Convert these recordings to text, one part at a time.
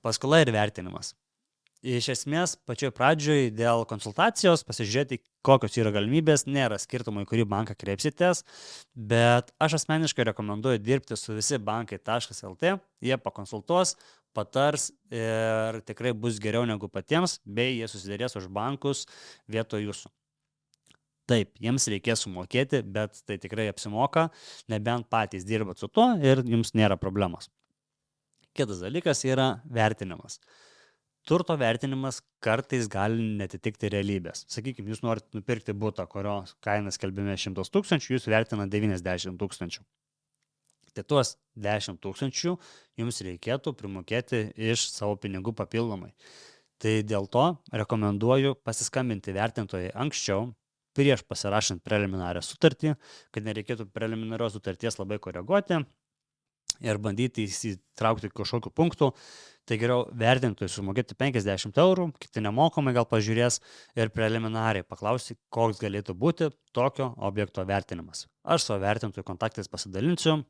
Paskola ir vertinimas. Iš esmės, pačioj pradžioj dėl konsultacijos pasižiūrėti, kokios yra galimybės, nėra skirtumo, į kurį banką kreipsitės, bet aš asmeniškai rekomenduoju dirbti su visibankai.lt, jie pakonsultuos, patars ir tikrai bus geriau negu patiems, bei jie susidarės už bankus vietoj jūsų. Taip, jiems reikės sumokėti, bet tai tikrai apsimoka, nebent patys dirbat su tuo ir jums nėra problemos. Kitas dalykas yra vertinimas. Turto vertinimas kartais gali netitikti realybės. Sakykime, jūs norite nupirkti butą, kurio kaina skelbime 100 000, jūs vertina 90 000. Tai tuos 10 000 jums reikėtų primokėti iš savo pinigų papildomai. Tai dėl to rekomenduoju pasiskambinti vertintojai anksčiau, prieš pasirašant preliminarią sutartį, kad nereikėtų preliminarios sutarties labai koreguoti ir bandyti įsitraukti kažkokių punktų. Tai geriau vertintojui sumokėti 50 €, kiti nemokamai gal pažiūrės ir preliminariai paklausti, koks galėtų būti tokio objekto vertinimas. Aš savo vertintojų kontaktais pasidalinsiu,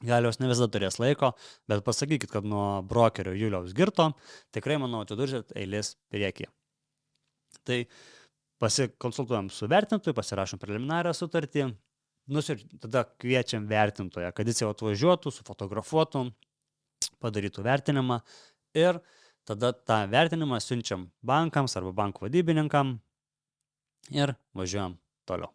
gal jos ne visada turės laiko, bet pasakykit, kad nuo brokerio Juliaus Girto tikrai, manau, atsidursit eilės priekyje. Tai pasikonsultuojam su vertintoju, pasirašom preliminarią sutartį, tada kviečiam vertintoją, kad jis jau atvažiuotų, sufotografuotų, padarytų vertinimą ir tada tą vertinimą siunčiam bankams arba bankų vadybininkam ir važiuojam toliau.